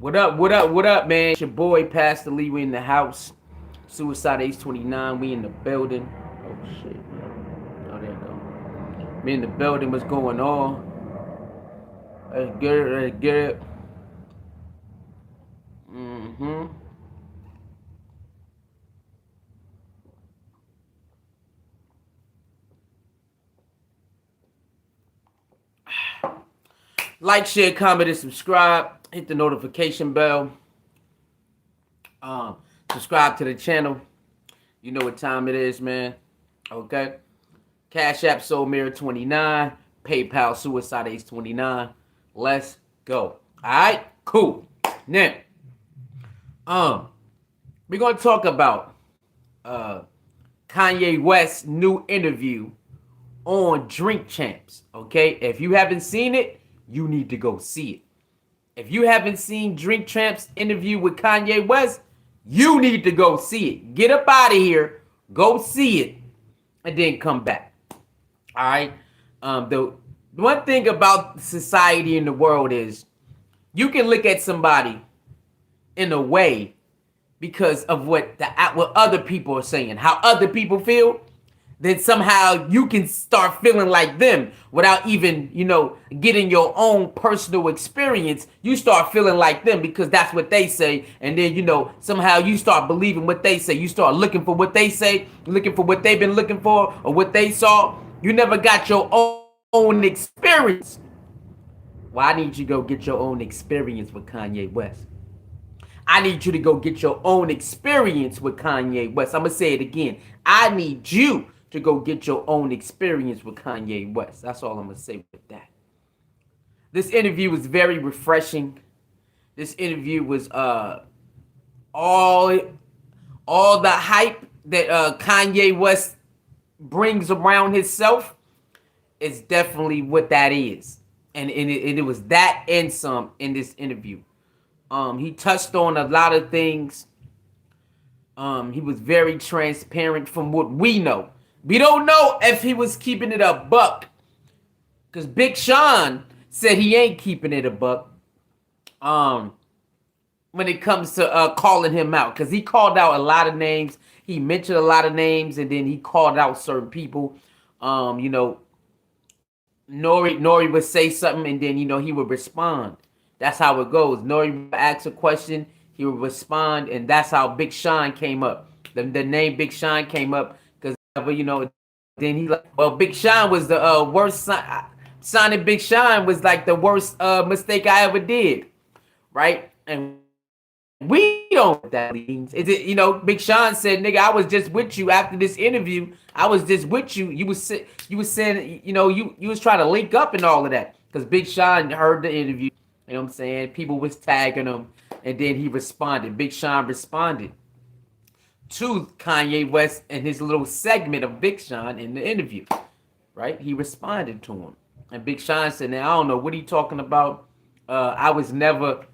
What up? What up? What up, man? It's your boy Pastor Lee. We in the house. Suicide Ace 29. We in the building. Oh shit. Oh, there you go. We in the building. What's going on? Let's get it. Let's get it. Mm-hmm. Like, share, comment, and subscribe. Hit the notification bell. Um, Subscribe to the channel. You know what time it is, man. Okay. Cash App Soul Mirror 29. PayPal Suicide Ace 29. Let's go. Alright? Cool. Now, we're gonna talk about Kanye West's new interview on Drink Champs. Okay? If you haven't seen it, you need to go see it. If you haven't seen Drink Champs interview with Kanye West, you need to go see it. Get up out of here, go see it, and then come back. All right. The one thing about society in the world is you can look at somebody in a way because of what other people are saying, how other people feel. Then somehow you can start feeling like them without even, getting your own personal experience. You start feeling like them because that's what they say. And then, somehow you start believing what they say. You start looking for what they say, looking for what they've been looking for or what they saw. You never got your own experience. Well, I need you to go get your own experience with Kanye West. I need you to go get your own experience with Kanye West. I'm going to say it again. I need you to go get your own experience with Kanye West. That's all I'm going to say with that. This interview was very refreshing. This interview was all the hype that Kanye West brings around himself is definitely what that is. And it was that and some in this interview. He touched on a lot of things. He was very transparent from what we know. We don't know if he was keeping it a buck. Because Big Sean said he ain't keeping it a buck. When it comes to calling him out. Because he called out a lot of names. He mentioned a lot of names. And then he called out certain people. Nori would say something. And then, he would respond. That's how it goes. Nori would ask a question. He would respond. And that's how Big Sean came up. The name Big Sean came up. Then he Big Sean was the worst. Signing Big Sean was like the worst mistake I ever did, right? And we don't know what that means. Is it, Big Sean said, "Nigga, I was just with you after this interview. I was just with you. You was saying, you was trying to link up and all of that because Big Sean heard the interview. You know what I'm saying? People was tagging him, and then he responded. Big Sean responded to Kanye West and his little segment of Big Sean in the interview, right? He responded to him. And Big Sean said, now, I don't know, what are you talking about? I was never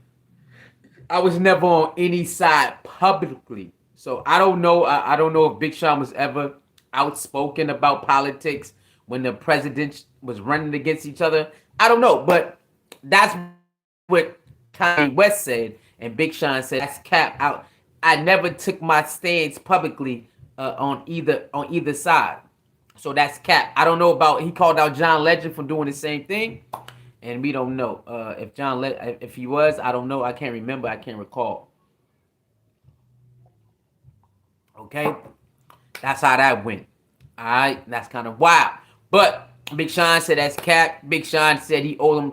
on any side publicly. So I don't know. I don't know if Big Sean was ever outspoken about politics when the president was running against each other. I don't know. But that's what Kanye West said. And Big Sean said, that's cap out. I never took my stance publicly on either side. So that's cap. I don't know about, he called out John Legend for doing the same thing. And we don't know if he was, I don't know. I can't remember. I can't recall. Okay. That's how that went. All right. That's kind of wild. But Big Sean said that's cap. Big Sean said he owed him,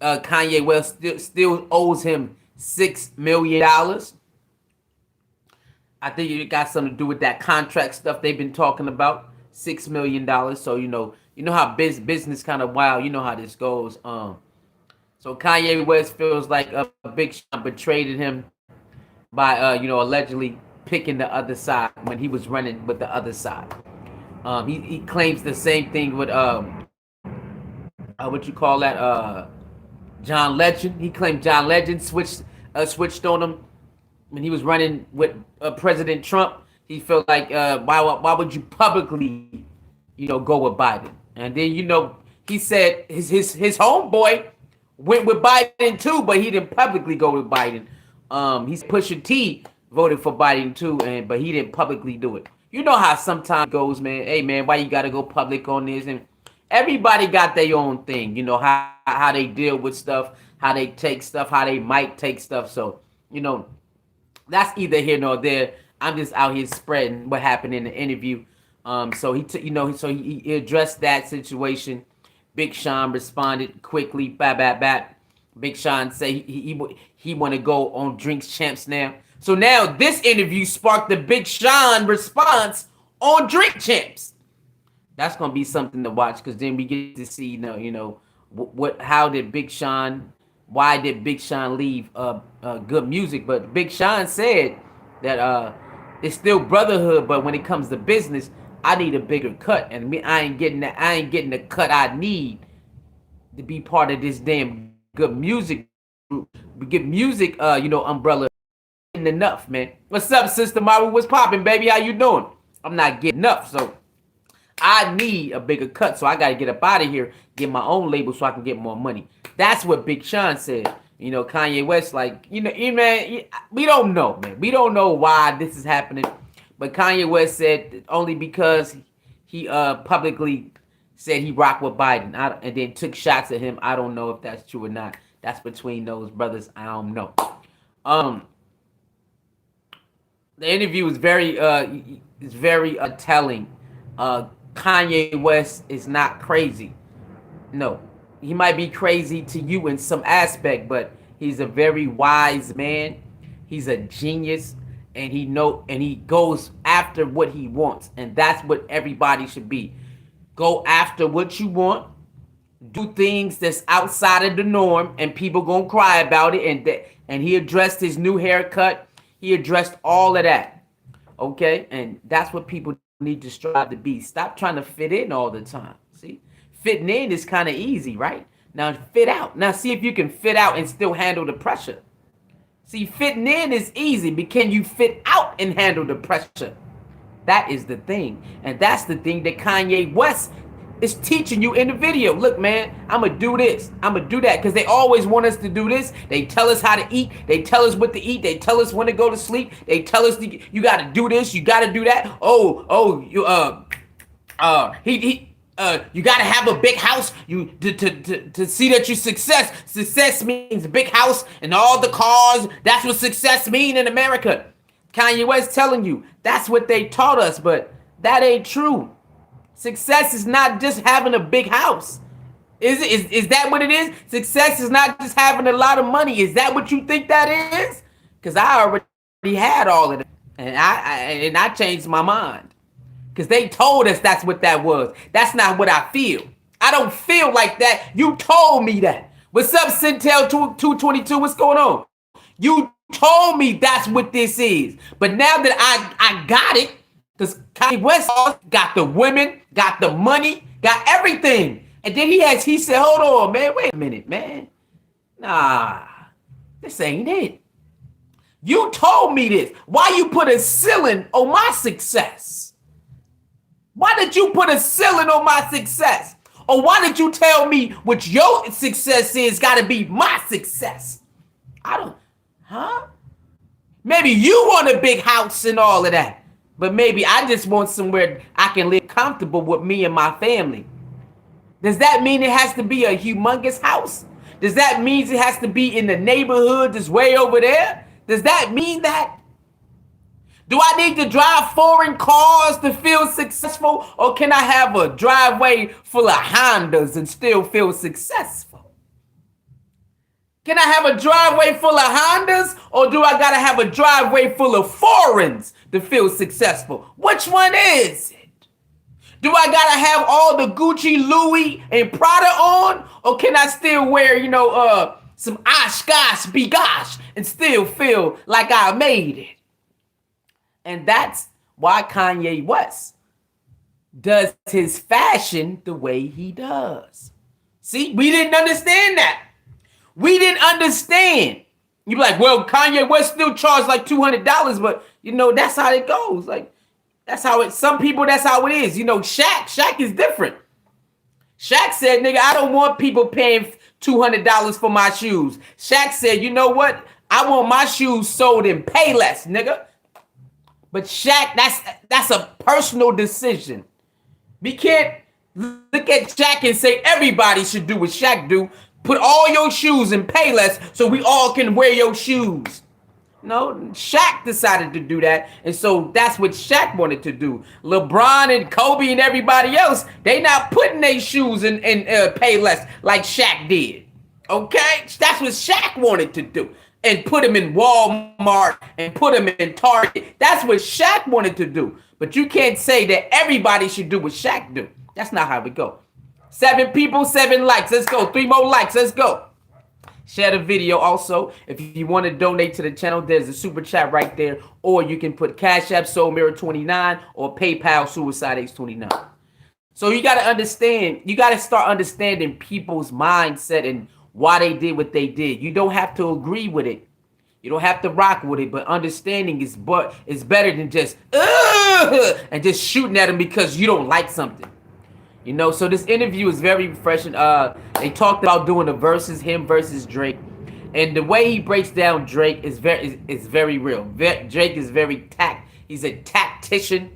Kanye West still owes him $6 million. I think it got something to do with that contract stuff they've been talking about. $6 million. So, you know how business kind of wild. You know how this goes. So Kanye West feels like a Big Sean betrayed him by, allegedly picking the other side when he was running with the other side. He claims the same thing with, John Legend. He claimed John Legend switched on him when he was running with President Trump. He felt like, why would you publicly, go with Biden? And then, he said his homeboy went with Biden too, but he didn't publicly go with Biden. He's Pusha T voted for Biden too, but he didn't publicly do it. You know how sometimes it goes, man. Hey, man, why you gotta go public on this? And everybody got their own thing. You know how they deal with stuff, how they take stuff, how they might take stuff. So that's either here nor there. I'm just out here spreading what happened in the interview. So he addressed that situation. Big Sean responded quickly. Big Sean say he want to go on Drinks Champs now. So now this interview sparked the Big Sean response on Drink Champs. That's gonna be something to watch, because then we get to see how did Big Sean, why did Big Sean leave good music? But Big Sean said that it's still brotherhood, but when it comes to business, I need a bigger cut, and I ain't getting the cut I need to be part of this damn good music group. We get music, umbrella. Enough, man. What's up, Sister Maru? What's popping, baby? How you doing? I'm not getting enough, so I need a bigger cut. So I got to get up out of here, get my own label, so I can get more money. That's what Big Sean said. Kanye West, man, we don't know, man. We don't know why this is happening. But Kanye West said only because he publicly said he rocked with Biden and then took shots at him. I don't know if that's true or not. That's between those brothers. I don't know. The interview is very telling. Kanye West is not crazy. No, he might be crazy to you in some aspect, but he's a very wise man. He's a genius, and he goes after what he wants, and that's what everybody should be. Go after what you want. Do things that's outside of the norm, and people gonna cry about it. And he addressed his new haircut. He addressed all of that. Okay, and that's what people need to strive to be. Stop trying to fit in all the time. See, fitting in is kind of easy, right? Now fit out. Now see if you can fit out and still handle the pressure. See, fitting in is easy, but can you fit out and handle the pressure? That is the thing, and that's the thing that Kanye West is teaching you in the video. Look, man, I'm gonna do this, I'm gonna do that, because they always want us to do this. They tell us how to eat, they tell us what to eat, they tell us when to go to sleep, they tell us you gotta do this, you gotta do that. You gotta have a big house to see that you success. Success means a big house and all the cars. That's what success mean in America. Kanye West telling you that's what they taught us, but that ain't true. Success is not just having a big house. Is that what it is? Success is not just having a lot of money. Is that what you think that is? Because I already had all of that, and I changed my mind. Because they told us that's what that was. That's not what I feel. I don't feel like that. You told me that. What's up, Centel 222? What's going on? You told me that's what this is. But now that I got it, because Kanye West got the women, got the money, got everything. And then he said, hold on, man, wait a minute, man. Nah, this ain't it. You told me this. Why you put a ceiling on my success? Why did you put a ceiling on my success? Or why did you tell me what your success is got to be my success? Maybe you want a big house and all of that. But maybe I just want somewhere I can live comfortable with me and my family. Does that mean it has to be a humongous house? Does that mean it has to be in the neighborhood that's way over there? Does that mean that? Do I need to drive foreign cars to feel successful? Or can I have a driveway full of Hondas and still feel successful? Can I have a driveway full of Hondas? Or do I gotta have a driveway full of foreigns to feel successful? Which one is it? Do I gotta have all the Gucci, Louis, and Prada on? Or can I still wear, some Oshkosh, Bigosh and still feel like I made it? And that's why Kanye West does his fashion the way he does. See, we didn't understand that. We didn't understand. You be like, well, Kanye West still charged like $200, but that's how it goes. Like, that's how it. Some people, that's how it is. Shaq is different. Shaq said, nigga, I don't want people paying $200 for my shoes. Shaq said, you know what? I want my shoes sold in Payless, nigga. But Shaq, that's a personal decision. We can't look at Shaq and say everybody should do what Shaq do. Put all your shoes in Payless so we all can wear your shoes. No, Shaq decided to do that, and so that's what Shaq wanted to do. LeBron and Kobe and everybody else, they not putting their shoes in Payless like Shaq did. Okay, that's what Shaq wanted to do, and put them in Walmart and put them in Target. That's what Shaq wanted to do. But you can't say that everybody should do what Shaq do. That's not how we go. 7 people, 7 likes. Let's go. 3 more likes. Let's go. Share the video also. If you want to donate to the channel, there's a super chat right there. Or you can put Cash App Soul Mirror 29 or PayPal Suicide X 29. So you got to understand, you got to start understanding people's mindset and why they did what they did. You don't have to agree with it. You don't have to rock with it, but understanding is better than just and just shooting at them because you don't like something. You know, so this interview is very refreshing. They talked about doing the verses, him versus Drake. And the way he breaks down Drake is very real. Drake is he's a tactician.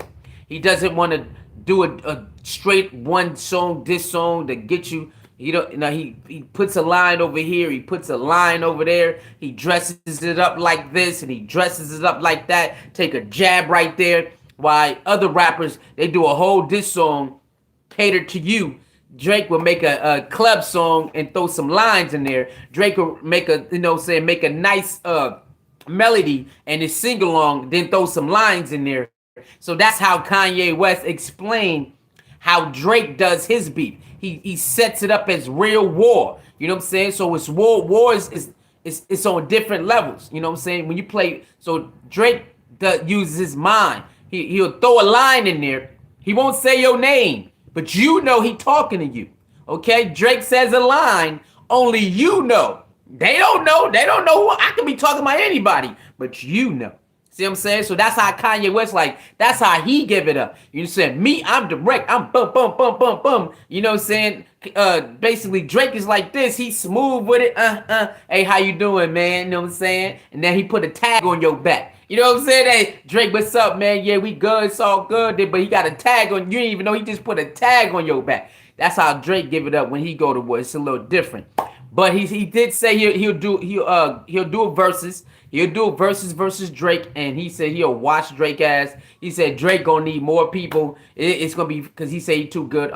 He doesn't want to do a straight one song, this song to get you. He puts a line over here, he puts a line over there, he dresses it up like this and he dresses it up like that, take a jab right there. While other rappers, they do a whole diss song catered to you. Drake will make a club song and throw some lines in there. Drake will make make a nice melody and a sing along, then throw some lines in there. So that's how Kanye West explained how Drake does his beat. He sets it up as real war. You know what I'm saying? So it's war is on different levels. You know what I'm saying? When you play, so Drake uses his mind. He'll throw a line in there. He won't say your name, but you know he talking to you. Okay? Drake says a line, only you know. They don't know. They don't know who I could be talking about anybody, but you know. See what I'm saying? So that's how Kanye West, that's how he give it up. You said, me, I'm direct. I'm bum, bum, bum, bum, bum. You know what I'm saying? Basically, Drake is like this. He's smooth with it. Hey, how you doing, man? You know what I'm saying? And then he put a tag on your back. You know what I'm saying? Hey, Drake, what's up, man? Yeah, we good. It's all good. But he got a tag on you. Didn't even know he just put a tag on your back. That's how Drake give it up when he go to war. It's a little different. But he did say he'll do a versus. He'll do a versus Drake, and he said he'll watch Drake ass. He said Drake gonna need more people. It's gonna be because he said he's too good.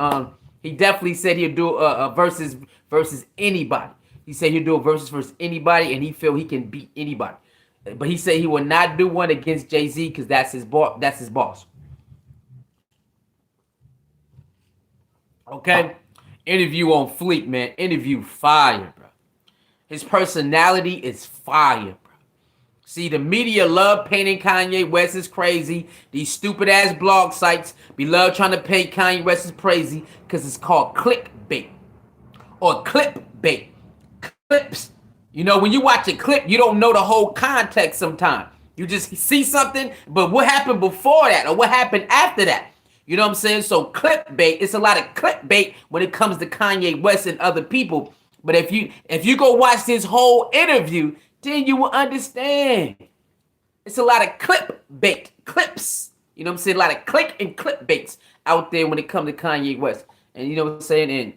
He definitely said he'll do a versus anybody. He said he'll do a versus anybody, and he feel he can beat anybody. But he said he will not do one against Jay-Z because that's his boss. That's his boss. Okay. Interview on fleek, man. Interview fire, bro. His personality is fire, bro. See, the media love painting Kanye West as crazy. These stupid ass blog sites be love trying to paint Kanye West as crazy because it's called clickbait or clipbait. Clips. You know, when you watch a clip, you don't know the whole context sometimes. You just see something, but what happened before that or what happened after that? You know what I'm saying? So clickbait, it's a lot of clickbait when it comes to Kanye West and other people. But if you go watch this whole interview, then you will understand. It's a lot of clickbait, clips. You know what I'm saying? A lot of click and clickbaits out there when it comes to Kanye West. And you know what I'm saying? And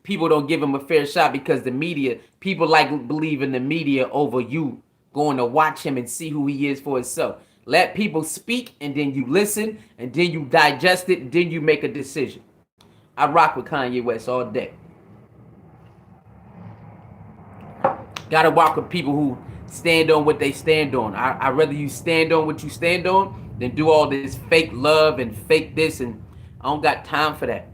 people don't give him a fair shot because the media, people believe in the media over you going to watch him and see who he is for himself. Let people speak, and then you listen, and then you digest it, and then you make a decision. I rock with Kanye West all day. Gotta rock with people who stand on what they stand on. I'd rather you stand on what you stand on than do all this fake love and fake this, and I don't got time for that.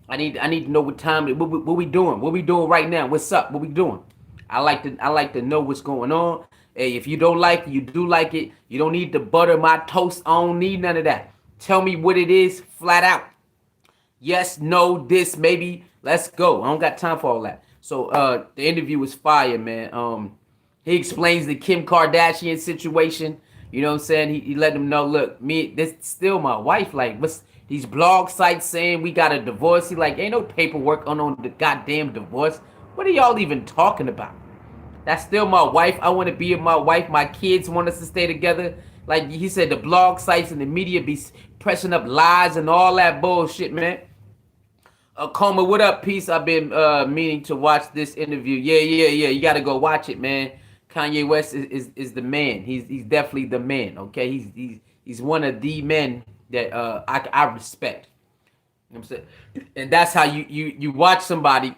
I need to know what time, what we doing? What we doing right now? What's up? What we doing? I like to know what's going on. Hey, if you don't like it, you do like it. You don't need to butter my toast. I don't need none of that. Tell me what it is, flat out. Yes, no, this, maybe. Let's go. I don't got time for all that. So the interview was fire, man. He explains the Kim Kardashian situation. You know what I'm saying? He let them know, look, this still my wife. Like, what's these blog sites saying we got a divorce? He like, ain't no paperwork on the goddamn divorce. What are y'all even talking about? That's still my wife. I want to be with my wife. My kids want us to stay together. Like he said, the blog sites and the media be pressing up lies and all that bullshit, man. Coma, what up, peace? I've been meaning to watch this interview. Yeah. You got to go watch it, man. Kanye West is the man. He's definitely the man. Okay, he's one of the men that I respect. You know what I'm saying? And that's how you watch somebody,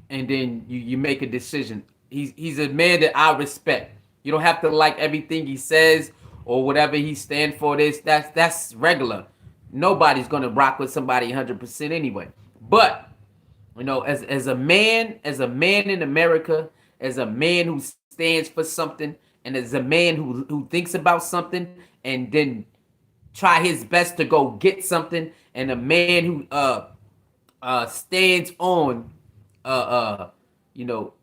and then you make a decision. He's a man that I respect. You don't have to like everything he says or whatever he stands for. That's regular. Nobody's gonna rock with somebody 100% anyway. But you know, as a man in America, as a man who stands for something, and as a man who thinks about something and then try his best to go get something, and a man who stands on you know,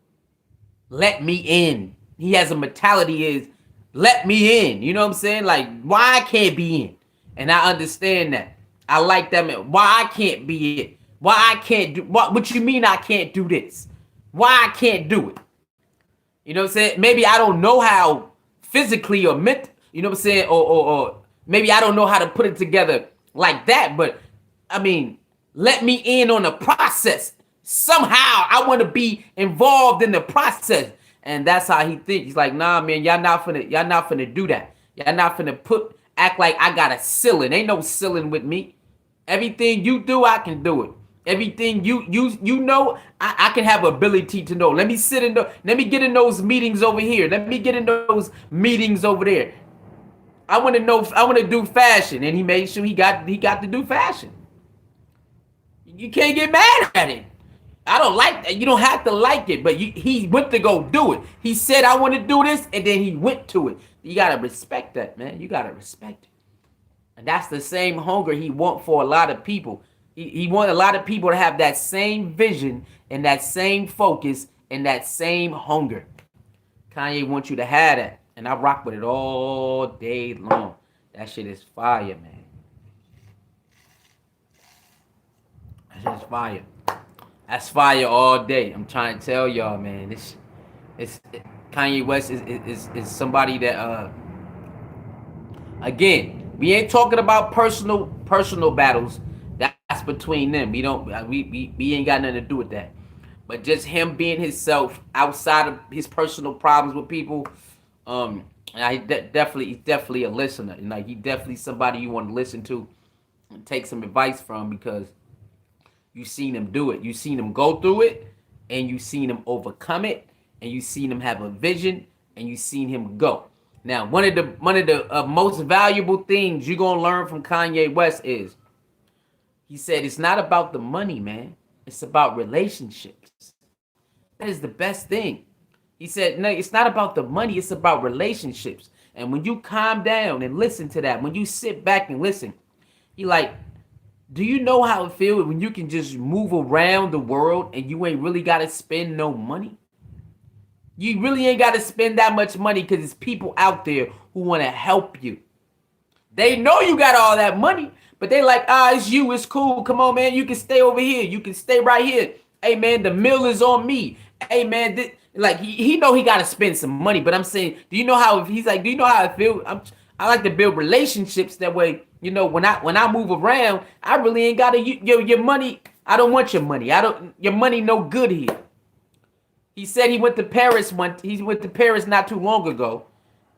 let me in. He has a mentality is let me in. You know what I'm saying? Like, why I can't be in? And I understand that. I like that man. Why I can't be it? Why I can't do what you mean I can't do this? Why I can't do it? You know what I'm saying? Maybe I don't know how physically or mental, you know what I'm saying? Or maybe I don't know how to put it together like that, but I mean, let me in on the process. Somehow I want to be involved in the process. And that's how he thinks. He's like, nah, man, y'all not finna do that. Y'all not finna act like I got a ceiling. Ain't no ceiling with me. Everything you do, I can do it. Everything you know, I can have ability to know. Let me get in those meetings over here. Let me get in those meetings over there. I want to do fashion. And he made sure he got to do fashion. You can't get mad at it. I don't like that. You don't have to like it, but he went to go do it. He said, I want to do this, and then he went to it. You got to respect that, man. You got to respect it. And that's the same hunger he want for a lot of people. He want a lot of people to have that same vision and that same focus and that same hunger. Kanye wants you to have that. And I rock with it all day long. That shit is fire, man. That shit is fire. That's fire all day. I'm trying to tell y'all, man. Kanye West is somebody that again, we ain't talking about personal battles. That's between them. We ain't got nothing to do with that. But just him being himself outside of his personal problems with people, he's definitely a listener. And like, he definitely somebody you want to listen to and take some advice from, because you seen him do it. You seen him go through it, and you seen him overcome it, and you seen him have a vision, and you seen him go. Now, one of the most valuable things you're gonna learn from Kanye West is, he said, it's not about the money, man. It's about relationships. That is the best thing. He said, no, it's not about the money. It's about relationships. And when you calm down and listen to that, when you sit back and listen, he like, do you know how it feels when you can just move around the world and you ain't really got to spend no money? You really ain't got to spend that much money, because there's people out there who want to help you. They know you got all that money, but they like, it's you, it's cool. Come on, man, you can stay over here. You can stay right here. Hey, man, the meal is on me. Hey, man, like he know he got to spend some money, but I'm saying, do you know how I feel? I like to build relationships that way. You know, when I move around, I really ain't got to your money. I don't want your money. Your money no good here. He said he went to Paris not too long ago,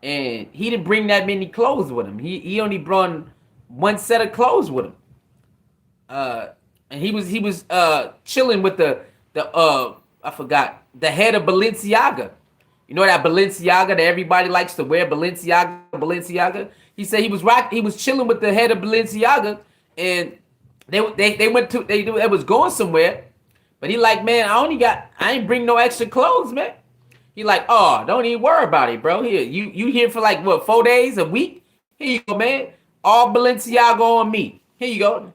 and he didn't bring that many clothes with him. He only brought one set of clothes with him. And he was chilling with the I forgot, the head of Balenciaga. You know that Balenciaga that everybody likes to wear, Balenciaga. He said he was chilling with the head of Balenciaga, and they was going somewhere, but he like, man, I ain't bring no extra clothes, man. He like, oh, don't even worry about it, bro. Here, you here for like what, 4 days, a week? Here you go, man. All Balenciaga on me. Here you go.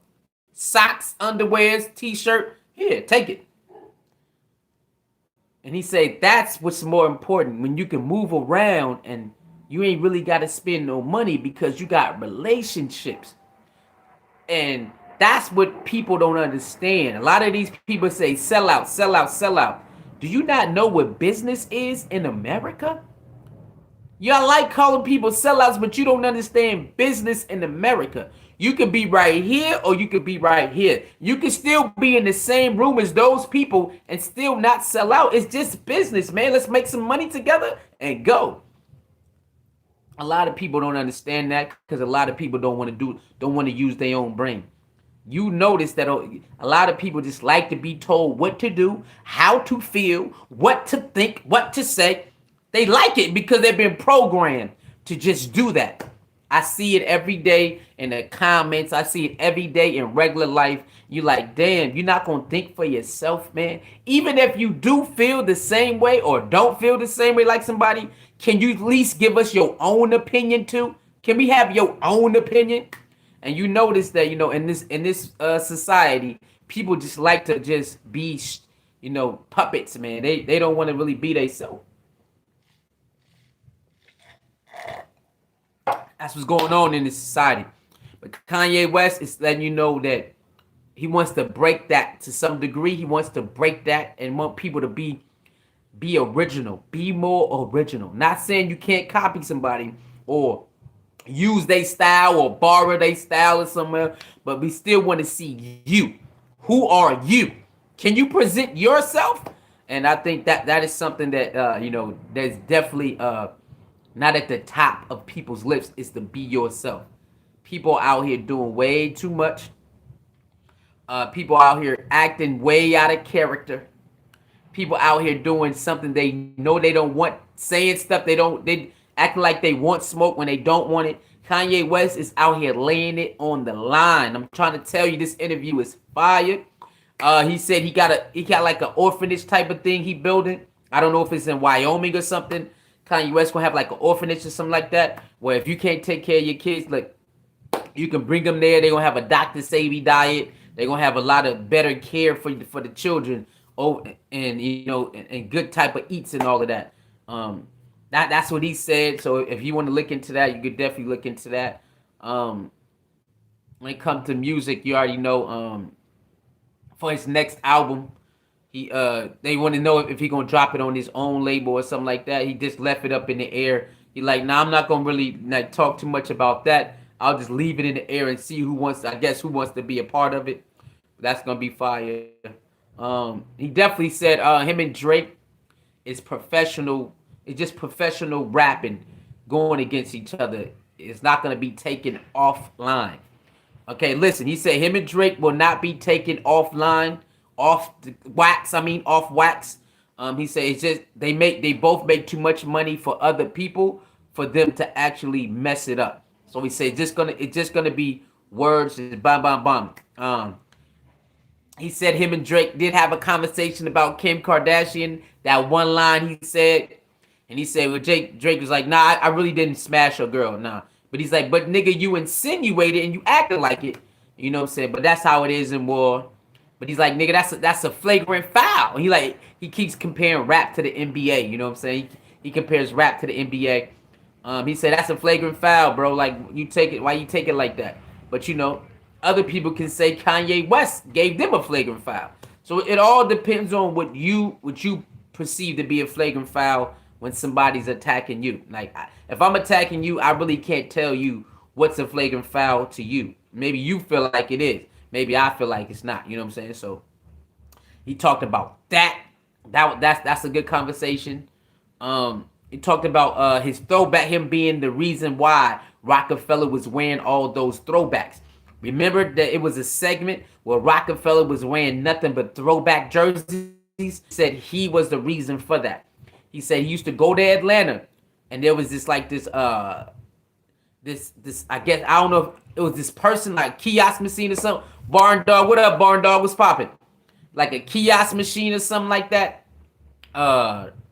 Socks, underwears, t-shirt. Here, take it. And he said that's what's more important, when you can move around and you ain't really got to spend no money because you got relationships. And that's what people don't understand. A lot of these people say sell out, sell out, sell out. Do you not know what business is in America? Y'all like calling people sellouts, but you don't understand business in America. You could be right here or you could be right here. You could still be in the same room as those people and still not sell out. It's just business, man. Let's make some money together and go. A lot of people don't understand that because a lot of people don't want to use their own brain. You notice that a lot of people just like to be told what to do, how to feel, what to think, what to say. They like it because they've been programmed to just do that. I see it every day in the comments. I see it every day in regular life. You like, damn, you're not going to think for yourself, man. Even if you do feel the same way or don't feel the same way like somebody, can you at least give us your own opinion too? Can we have your own opinion? And you notice that, in this society, people just like to just be, puppets, man. They don't want to really be themselves. That's what's going on in this society. But Kanye West is letting you know that he wants to break that to some degree. He wants to break that and want people to be original, be more original. Not saying you can't copy somebody or use their style or borrow their style or somewhere, but we still want to see you. Who are you? Can you present yourself? And I think that is something that that's definitely not at the top of people's lips, is to be yourself. People out here doing way too much. People out here acting way out of character. People out here doing something they know they don't want, saying stuff they acting like they want smoke when they don't want it. Kanye West is out here laying it on the line. I'm trying to tell you, this interview is fire. He said he got like an orphanage type of thing he building. I don't know if it's in Wyoming or something. Kanye West gonna have like an orphanage or something like that, where if you can't take care of your kids, like, you can bring them there. They're gonna have a Dr. Savvy diet. They're gonna have a lot of better care for the children. Oh, and and good type of eats and all of that. That's what he said. So if you want to look into that, you could definitely look into that. When it comes to music, you already know. For his next album, they want to know if he gonna drop it on his own label or something like that. He just left it up in the air. He like, nah, I'm not gonna really talk too much about that. I'll just leave it in the air and see who wants to be a part of it. That's gonna be fire. He definitely said him and Drake is professional. It's just professional rapping going against each other. It's not gonna be taken offline. Okay, listen. He said him and Drake will not be taken offline, off wax. He said it's just they both make too much money for other people for them to actually mess it up. So he said it's just gonna be words, bam bam bam. He said him and Drake did have a conversation about Kim Kardashian. That one line he said, and he said, well, Drake was like, nah, I really didn't smash a girl, nah. But he's like, but nigga, you insinuated and you acted like it. You know what I'm saying? But that's how it is in war. But he's like, nigga, that's a flagrant foul. He keeps comparing rap to the NBA. You know what I'm saying? He compares rap to the NBA. He said that's a flagrant foul, bro. Like, why you take it like that? But other people can say Kanye West gave them a flagrant foul. So it all depends on what you perceive to be a flagrant foul when somebody's attacking you. Like, if I'm attacking you, I really can't tell you what's a flagrant foul to you. Maybe you feel like it is. Maybe I feel like it's not. You know what I'm saying? So he talked about that. That's a good conversation. He talked about his throwback, him being the reason why Rockefeller was wearing all those throwbacks. Remember that it was a segment where Rockefeller was wearing nothing but throwback jerseys? Said he was the reason for that. He said he used to go to Atlanta, and there was this I guess, I don't know if it was this person, like kiosk machine or something. Barn Dog, what up, Barn Dog? What's popping? Like a kiosk machine or something like that.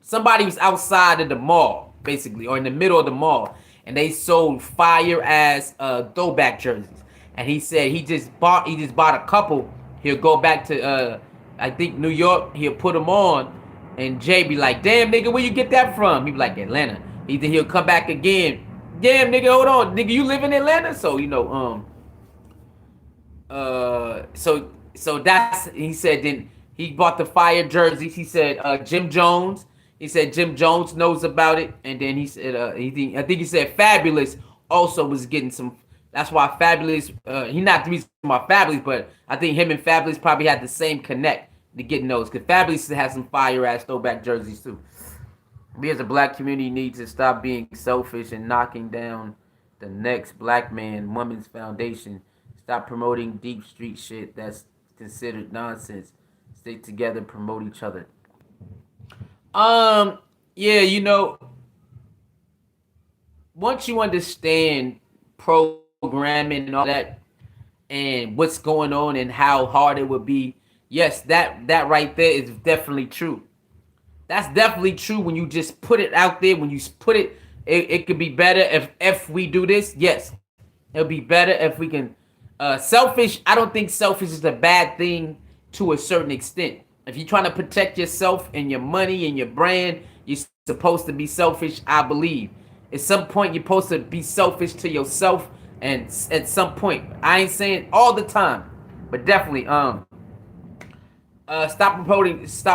Somebody was outside of the mall, basically, or in the middle of the mall, and they sold fire ass throwback jerseys. And he said he just bought a couple. He'll go back to I think New York. He'll put them on, and Jay be like, "Damn nigga, where you get that from?" He be like, "Atlanta." Either he'll come back again. Damn nigga, hold on, nigga, you live in Atlanta? So so that's, he said. Then He bought the fire jerseys. He said Jim Jones. He said Jim Jones knows about it, and then he said I think he said Fabulous also was getting some. That's why Fabulous. He not the reason why Fabulous, but I think him and Fabulous probably had the same connect to getting those. Because Fabulous has some fire ass throwback jerseys too. We as a black community need to stop being selfish and knocking down the next black man, woman's foundation. Stop promoting deep street shit that's considered nonsense. Stay together, promote each other. Yeah, once you understand programming and all that, and what's going on and how hard it would be, yes, that right there is definitely true. That's definitely true when you just put it out there. When you put it could be better if we do this. Yes, it'll be better if we can. Selfish. I don't think selfish is a bad thing to a certain extent. If you're trying to protect yourself and your money and your brand, you're supposed to be selfish. I believe. At some point, you're supposed to be selfish to yourself, and at some point, I ain't saying all the time, but definitely, stop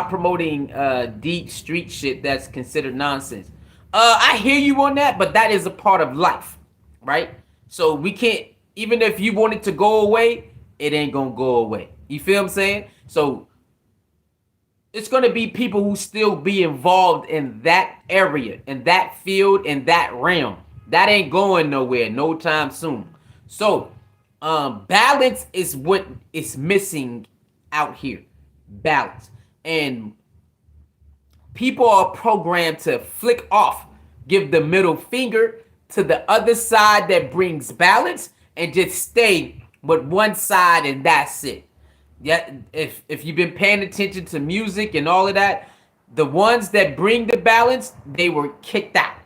promoting deep street shit that's considered nonsense. I hear you on that, but that is a part of life, right? So we can't, even if you want it to go away, it ain't gonna go away. You feel what I'm saying? So it's gonna be people who still be involved in that area, in that field, in that realm. That ain't going nowhere no time soon. So balance is what is missing out here. Balance. And people are programmed to flick off, give the middle finger to the other side that brings balance, and just stay with one side, and that's it. Yeah, if you've been paying attention to music and all of that, the ones that bring the balance, they were kicked out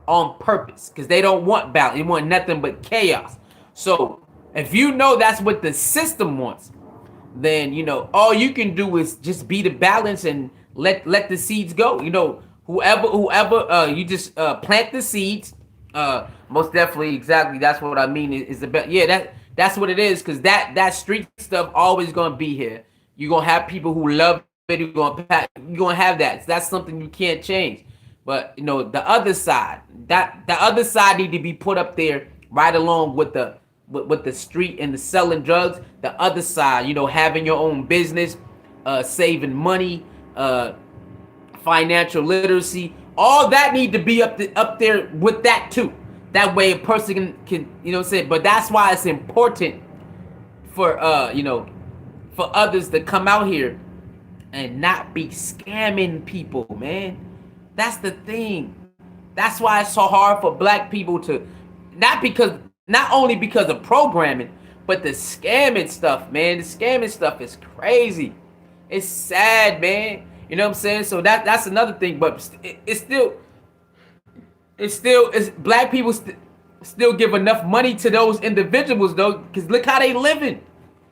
on purpose because they don't want balance. They want nothing but chaos. So if you know that's what the system wants, then all you can do is just be the balance and let the seeds go. Whoever you just plant the seeds. Most definitely, exactly. That's what I mean. Is the best. Yeah, that's what it is. Because that street stuff always gonna be here. You're gonna have people who love it. You're gonna have that. So that's something you can't change. But the other side, the other side need to be put up there right along with the street and the selling drugs. The other side, having your own business, saving money, financial literacy, all that need to be up there with that too. That way a person can say. But that's why it's important for for others to come out here and not be scamming people, man. That's the thing. That's why it's so hard for black people to, not only because of programming, but the scamming stuff, man. The scamming stuff is crazy. It's sad, man. You know what I'm saying? So that's another thing. But it's black people still give enough money to those individuals though, because look how they living.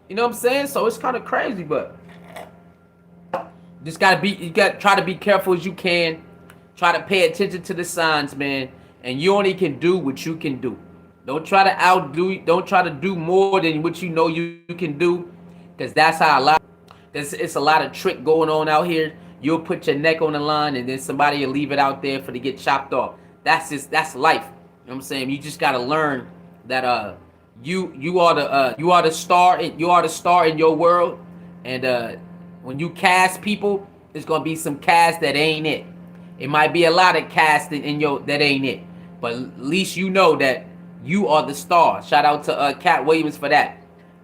You know what I'm saying? So it's kind of crazy, but you gotta try to be careful as you can. Try to pay attention to the signs, man. And you only can do what you can do. Don't try to don't try to do more than what you can do. Because that's how it's a lot of trick going on out here. You'll put your neck on the line and then somebody will leave it out there for to get chopped off. That's life. You know what I'm saying? You just gotta learn that you are the star in your world. And when you cast people, there's gonna be some cast that ain't it. It might be a lot of casting in that ain't it. But at least you know that you are the star. Shout out to Cat Williams for that.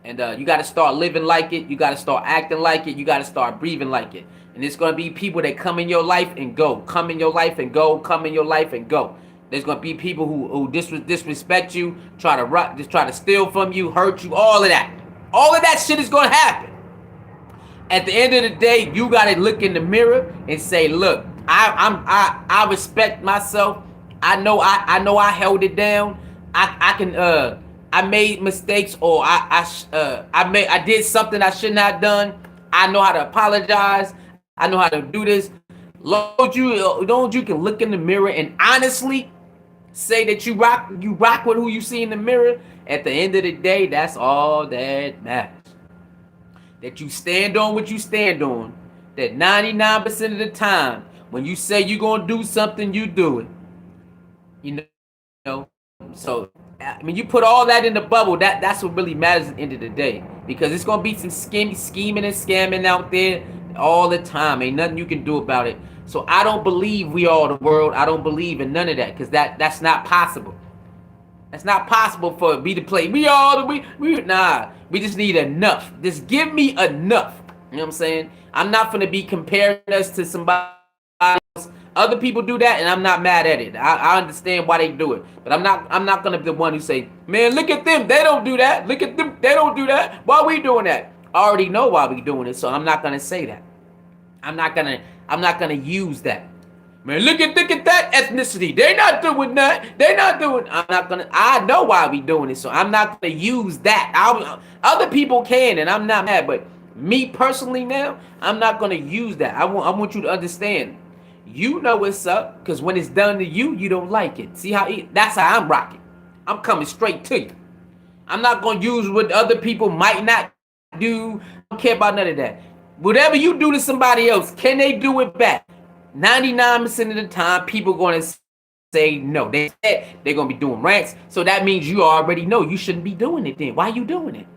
And you got to start living like it. You got to start acting like it. You got to start breathing like it. And it's going to be people that come in your life and go. Come in your life and go. Come in your life and go. There's going to be people who disrespect you, try to steal from you, hurt you, all of that. All of that shit is going to happen. At the end of the day, you got to look in the mirror and say, look, I respect myself. I know I held it down. I made mistakes, or I did something I shouldn't have done. I know how to apologize. I know how to do this. Lord, you can look in the mirror and honestly say that you rock with who you see in the mirror. At the end of the day, that's all that matters. that you stand on what you stand on, that 99% of the time, when you say you're going to do something, you do it. You know, so I mean, you put all that in the bubble. That's what really matters at the end of the day, because it's gonna be some scheming and scamming out there all the time. Ain't nothing you can do about it. So I don't believe we are the world. I don't believe in none of that, because that's not possible. That's not possible for me to play. We all we nah. We just need enough. Just give me enough. You know what I'm saying? I'm not gonna be comparing us to somebody else. Other people do that, and I'm not mad at it. I understand why they do it, but I'm not gonna be the one who say, "Man, look at them. They don't do that. Look at them. They don't do that. Why we doing that?" I already know why we doing it, so I'm not gonna say that. I'm not gonna use that. Man, look at that ethnicity. They not doing that. They not doing. I know why we doing it, so I'm not gonna use that. Other people can, and I'm not mad. But me personally, now I'm not gonna use that. I want you to understand. You know what's up, because when it's done to you, you don't like it. See that's how I'm rocking. I'm coming straight to you. I'm not gonna use what other people might not do. I don't care about none of that. Whatever you do to somebody else, can they do it back? 99% of the time, people going to say no. They're going to be doing rants. So that means you already know you shouldn't be doing it then. Why are you doing it?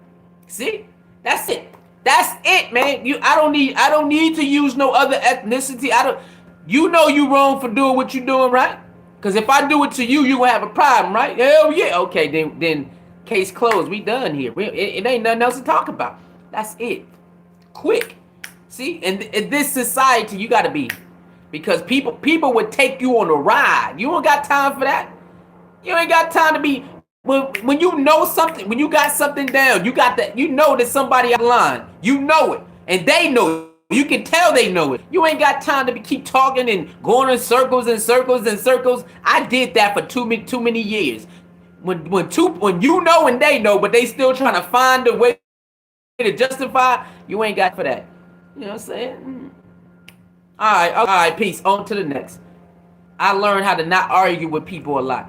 See? That's it. That's it, man. I don't need to use no other ethnicity. You know you wrong for doing what you're doing, right? Because if I do it to you, you going to have a problem, right? Hell yeah. Okay, then case closed. We done here. It ain't nothing else to talk about. That's it. Quick. See? And in this society, you got to be. Because people would take you on a ride. You don't got time for that. You ain't got time to be. When you know something, when you got something down, you got that. You know that somebody online. You know it, and they know it. You can tell they know it. You ain't got time to keep talking and going in circles and circles and circles. I did that for too many years. When you know and they know, but they still trying to find a way to justify. You ain't got for that. You know what I'm saying? All right, peace. On to the next. I learned how to not argue with people a lot.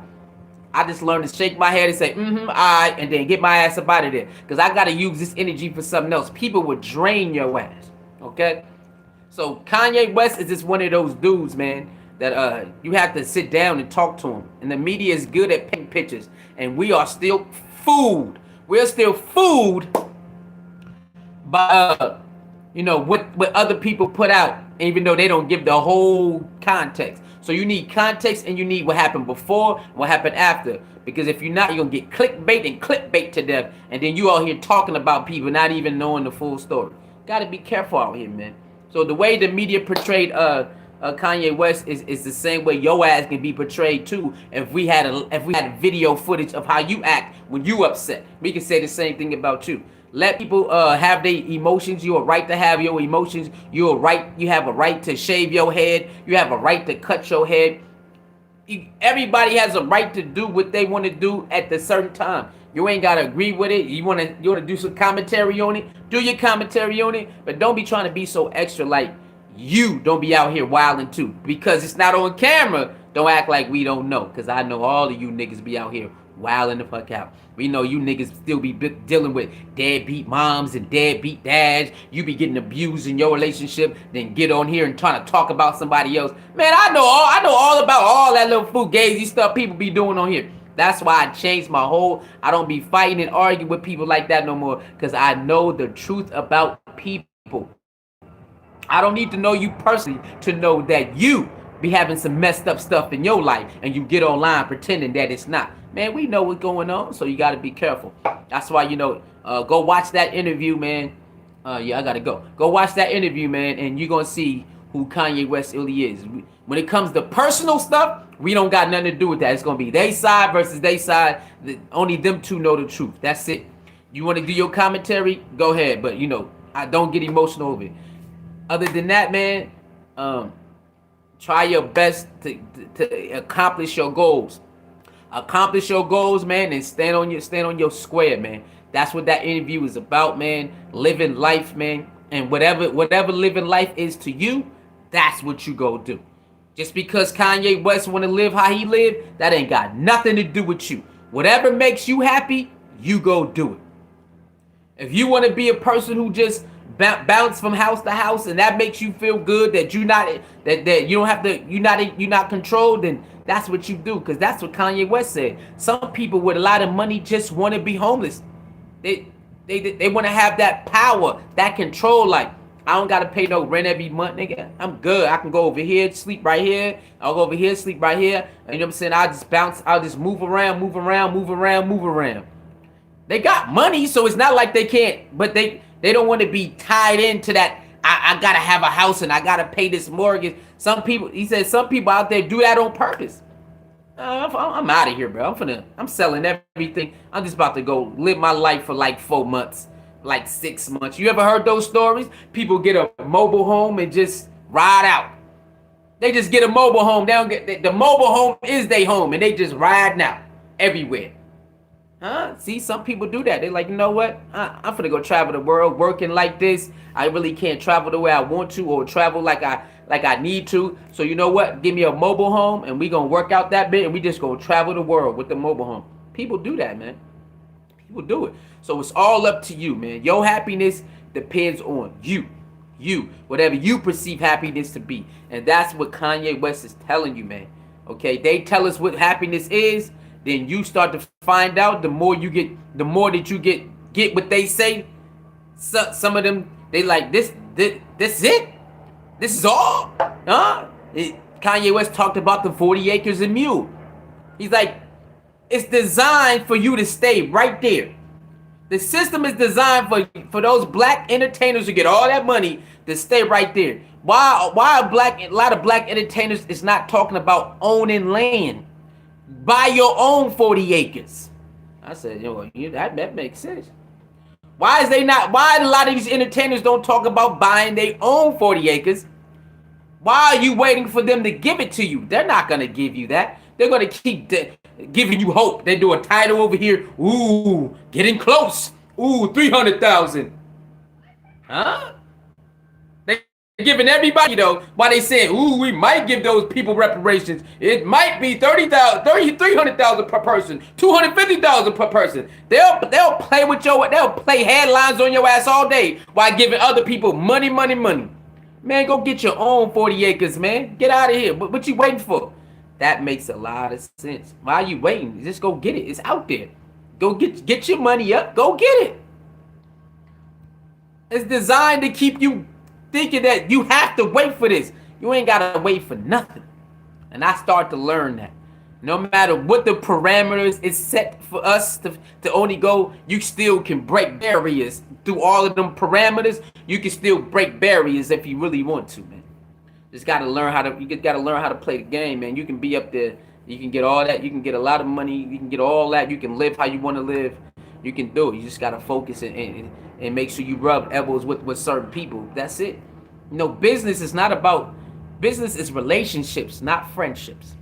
I just learned to shake my head and say, all right, and then get my ass up out of there. Because I got to use this energy for something else. People will drain your ass, okay? So Kanye West is just one of those dudes, man, that you have to sit down and talk to him. And the media is good at painting pictures. And we are still fooled. We're still fooled by, what other people put out, even though they don't give the whole context. So you need context, and you need what happened before, what happened after. Because if you're not, you're going to get clickbait and clickbait to death. And then you all here talking about people not even knowing the full story. Got to be careful out here, man. So the way the media portrayed Kanye West is the same way your ass can be portrayed too. If we had video footage of how you act when you upset, we can say the same thing about you. Let people have their emotions. You have a right to have your emotions. You have a right to shave your head. You have a right to cut your head. Everybody has a right to do what they want to do at the certain time. You ain't gotta agree with it. You wanna do some commentary on it. Do your commentary on it, but don't be trying to be so extra. Like you don't be out here wilding too, because it's not on camera. Don't act like we don't know, because I know all of you niggas be out here wilding the fuck out. We know you niggas still be dealing with deadbeat moms and deadbeat dads. You be getting abused in your relationship, then get on here and trying to talk about somebody else. Man, I know all about all that little fugazi stuff people be doing on here. That's why I changed my whole. I don't be fighting and arguing with people like that no more, because I know the truth about people. I don't need to know you personally to know that you be having some messed up stuff in your life, and you get online pretending that it's not. Man, we know what's going on, so you got to be careful. That's why, go watch that interview, man. Yeah, I got to go. Go watch that interview, man, and you're going to see who Kanye West really is. When it comes to personal stuff, we don't got nothing to do with that. It's going to be they side versus they side. Only them two know the truth. That's it. You want to do your commentary? Go ahead, but, I don't get emotional over it. Other than that, man, try your best to accomplish your goals. Accomplish your goals, man, and stand on your square, man. That's what that interview is about, man. Living life, man. And whatever living life is to you, that's what you go do. Just because Kanye West want to live how he live, that ain't got nothing to do with you. Whatever makes you happy, you go do it. If you want to be a person who just bounce from house to house, and that makes you feel good that that you don't have to, you're not controlled, then that's what you do. Because that's what Kanye West said. Some people with a lot of money just want to be homeless. They want to have that power, that control. Like, I don't gotta pay no rent every month, nigga. I'm good. I can go over here, sleep right here. I'll go over here, sleep right here. And you know what I'm saying? I'll just bounce. I'll just move around, move around, move around, move around. They got money, so it's not like they can't. But they don't want to be tied into that. I gotta have a house and I gotta pay this mortgage. Some people, he said, some people out there do that on purpose. I'm out of here, bro. I'm selling everything. I'm just about to go live my life for like 4 months. Like 6 months. You ever heard those stories? People get a mobile home and just ride out. They just get a mobile home. They don't get the mobile home is their home, and they just riding out everywhere. Huh? See, some people do that. They're like, you know what? I'm finna go travel the world working like this. I really can't travel the way I want to, or travel like I need to. So you know what? Give me a mobile home, and we gonna work out that bit, and we just gonna travel the world with the mobile home. People do that, man. People do it. So it's all up to you, man. Your happiness depends on you. Whatever you perceive happiness to be. And that's what Kanye West is telling you, man. Okay? They tell us what happiness is, then you start to find out. The more that you get what they say. So, some of them, they like, this it? This is all? Huh? Kanye West talked about the 40 acres and mule. He's like, it's designed for you to stay right there. The system is designed for those black entertainers who get all that money to stay right there. Why a lot of black entertainers is not talking about owning land? Buy your own 40 acres. I said, that makes sense. Why a lot of these entertainers don't talk about buying their own 40 acres? Why are you waiting for them to give it to you? They're not going to give you that. They're going to keep giving you hope. They do a title over here. Ooh, getting close. Ooh, 300,000. Huh? They're giving everybody, though, while they saying, ooh, we might give those people reparations. It might be 300,000 per person, 250,000 per person. They'll play with they'll play headlines on your ass all day while giving other people money. Man, go get your own 40 acres, man. Get out of here. What you waiting for? That makes a lot of sense. Why are you waiting? Just go get it. It's out there. Go get your money up. Go get it. It's designed to keep you thinking that you have to wait for this. You ain't got to wait for nothing. And I start to learn that. No matter what the parameters is set for us to only go, you still can break barriers. Through all of them parameters, you can still break barriers if you really want to, man. Just gotta learn how to play the game, man. You can be up there. You can get all that. You can get a lot of money. You can get all that. You can live how you want to live. You can do it. You just gotta focus and make sure you rub elbows with certain people. That's it. You know, business is relationships, not friendships.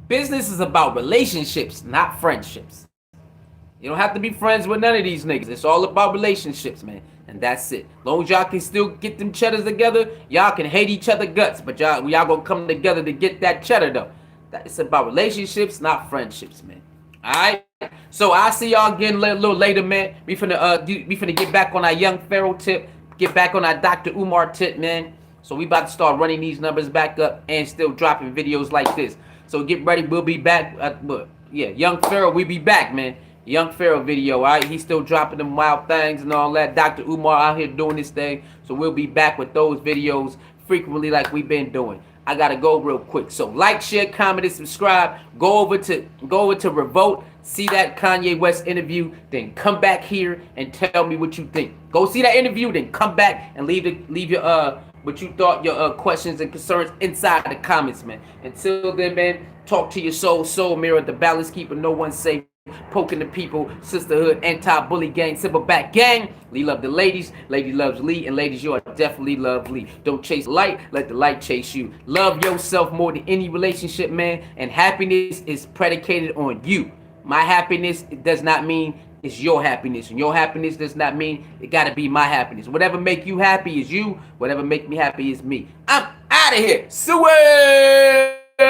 Business is about relationships, not friendships. You don't have to be friends with none of these niggas. It's all about relationships, man. And that's it. As long as y'all can still get them cheddars together, y'all can hate each other guts, but y'all gonna come together to get that cheddar though. It's about relationships, not friendships, man. Alright? So I'll see y'all again a little later, man. We finna get back on our Young Pharaoh tip, get back on our Dr. Umar tip, man. So we about to start running these numbers back up and still dropping videos like this. So get ready, we'll be back. Young Pharaoh, we be back, man. Young Pharaoh video, all right? He's still dropping them wild things and all that. Dr. Umar out here doing this thing. So we'll be back with those videos frequently like we've been doing. I gotta go real quick. So like, share, comment, and subscribe. Go over to Revolt. See that Kanye West interview. Then come back here and tell me what you think. Go see that interview. Then come back and leave your what you thought, your questions and concerns inside the comments, man. Until then, man, talk to your soul mirror, the balance keeper, no one safe. Poking the people, sisterhood, anti-bully gang, simple back gang. Lee love the ladies, lady loves Lee, and ladies, you are definitely lovely. Don't chase light, let the light chase you. Love yourself more than any relationship, man, and happiness is predicated on you. My happiness does not mean it's your happiness, and your happiness does not mean it gotta be my happiness. Whatever make you happy is you, whatever make me happy is me. I'm out of here. Swear.